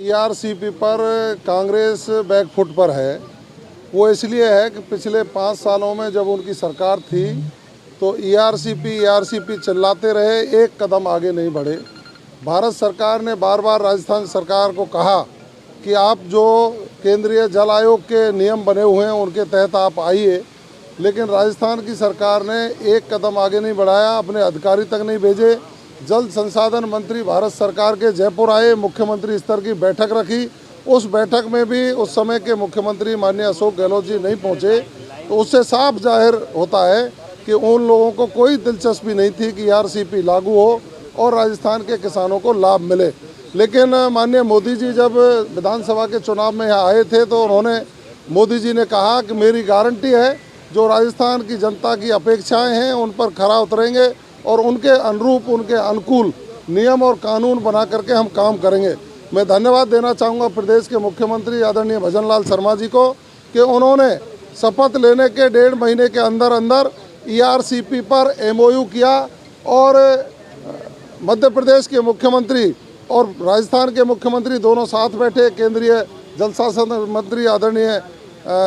ERCP पर Congress back foot पर है। वो इसलिए है कि पिछले 5 सालों में जब उनकी सरकार थी तो ईआरसीपी चिल्लाते रहे, एक कदम आगे नहीं बढ़े। भारत सरकार ने बार बार राजस्थान सरकार को कहा कि आप जो केंद्रीय जल आयोग के नियम बने हुए हैं उनके तहत आप आइए, लेकिन राजस्थान की सरकार ने एक कदम आगे नहीं बढ़ाया, अपने अधिकारी तक नहीं भेजे। जल संसाधन मंत्री भारत सरकार के जयपुर आए, मुख्यमंत्री स्तर की बैठक रखी। उस बैठक में भी उस समय के मुख्यमंत्री माननीय अशोक गहलोत जी नहीं पहुंचे, तो उससे साफ जाहिर होता है कि उन लोगों को कोई दिलचस्पी नहीं थी कि ईआरसीपी लागू हो और राजस्थान के किसानों को लाभ मिले। लेकिन माननीय मोदी जी जब विधानसभा के चुनाव में यहाँ आए थे तो उन्होंने मोदी जी ने कहा कि मेरी गारंटी है, जो राजस्थान की जनता की अपेक्षाएं हैं उन पर खरा उतरेंगे और उनके अनुरूप, उनके अनुकूल नियम और कानून बना करके हम काम करेंगे। मैं धन्यवाद देना चाहूँगा प्रदेश के मुख्यमंत्री आदरणीय भजन लाल शर्मा जी को कि उन्होंने शपथ लेने के 1.5 महीने के अंदर अंदर ईआरसीपी पर एमओयू किया और मध्य प्रदेश के मुख्यमंत्री और राजस्थान के मुख्यमंत्री दोनों साथ बैठे, केंद्रीय जल संसाधन मंत्री आदरणीय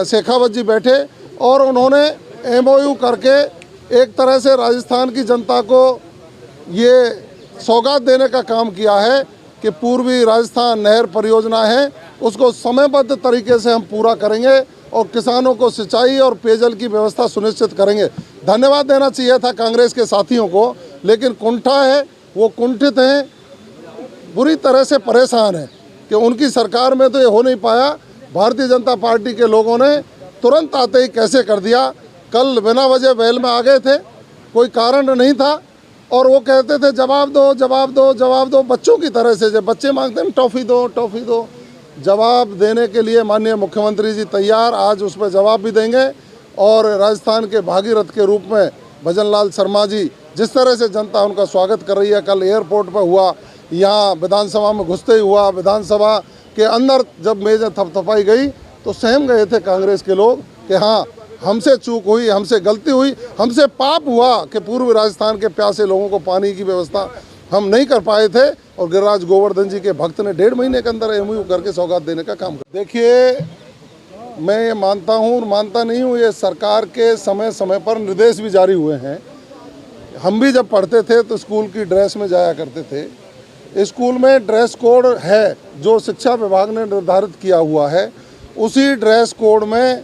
शेखावत जी बैठे और उन्होंने एमओयू करके एक तरह से राजस्थान की जनता को ये सौगात देने का काम किया है कि पूर्वी राजस्थान नहर परियोजना है उसको समयबद्ध तरीके से हम पूरा करेंगे और किसानों को सिंचाई और पेयजल की व्यवस्था सुनिश्चित करेंगे। धन्यवाद देना चाहिए था कांग्रेस के साथियों को, लेकिन कुंठा है, वो कुंठित हैं, बुरी तरह से परेशान है कि उनकी सरकार में तो ये हो नहीं पाया। भारतीय जनता पार्टी के लोगों ने तुरंत आते ही कैसे कर दिया। कल बिना वजह बैल में आ गए थे, कोई कारण नहीं था और वो कहते थे जवाब दो जवाब दो जवाब दो, बच्चों की तरह से। जब बच्चे मांगते हैं टॉफ़ी दो टॉफ़ी दो, जवाब देने के लिए माननीय मुख्यमंत्री जी तैयार, आज उस पर जवाब भी देंगे। और राजस्थान के भागीरथ के रूप में भजन लाल शर्मा जी जिस तरह से जनता उनका स्वागत कर रही है, कल एयरपोर्ट पर हुआ, यहाँ विधानसभा में घुसते ही हुआ, विधानसभा के अंदर जब मेज़ें थपथपाई गई तो सहम गए थे कांग्रेस के लोग कि हाँ, हमसे चूक हुई, हमसे गलती हुई, हमसे पाप हुआ कि पूर्व राजस्थान के प्यासे लोगों को पानी की व्यवस्था हम नहीं कर पाए थे और गिरिराज गोवर्धन जी के भक्त ने 1.5 महीने के अंदर एमओयू करके सौगात देने का काम किया। देखिए, मैं ये मानता हूँ और मानता नहीं हूँ, ये सरकार के समय समय पर निर्देश भी जारी हुए हैं। हम भी जब पढ़ते थे तो स्कूल की ड्रेस में जाया करते थे। स्कूल में ड्रेस कोड है जो शिक्षा विभाग ने निर्धारित किया हुआ है, उसी ड्रेस कोड में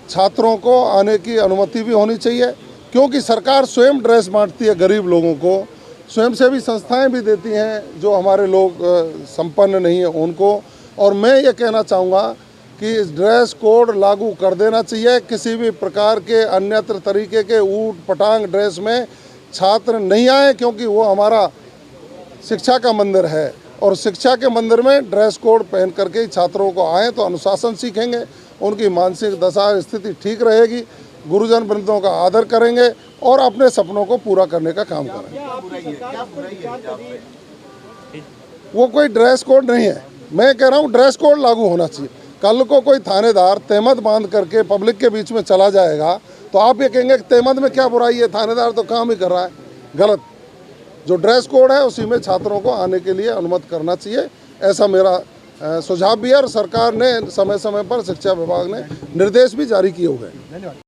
छात्रों को आने की अनुमति भी होनी चाहिए, क्योंकि सरकार स्वयं ड्रेस बांटती है गरीब लोगों को, स्वयंसेवी संस्थाएं भी देती हैं जो हमारे लोग संपन्न नहीं है उनको। और मैं ये कहना चाहूँगा कि इस ड्रेस कोड लागू कर देना चाहिए। किसी भी प्रकार के अन्यत्र तरीके के ऊट पटांग ड्रेस में छात्र नहीं आए, क्योंकि वो हमारा शिक्षा का मंदिर है और शिक्षा के मंदिर में ड्रेस कोड पहन करके ही छात्रों को आएँ तो अनुशासन सीखेंगे, उनकी मानसिक दशा स्थिति ठीक रहेगी, गुरुजन वृंदों का आदर करेंगे और अपने सपनों को पूरा करने का काम करेंगे। वो कोई ड्रेस कोड नहीं है, मैं कह रहा हूँ ड्रेस कोड लागू होना चाहिए। कल को कोई थानेदार तहमत बांध करके पब्लिक के बीच में चला जाएगा तो आप ये कहेंगे कि तहमत में क्या बुराई है, थानेदार तो काम ही कर रहा है। गलत, जो ड्रेस कोड है उसी में छात्रों को आने के लिए अनुमति करना चाहिए, ऐसा मेरा सुझाव भी है और सरकार ने समय समय पर शिक्षा विभाग ने निर्देश भी जारी किए हुए हैं। धन्यवाद।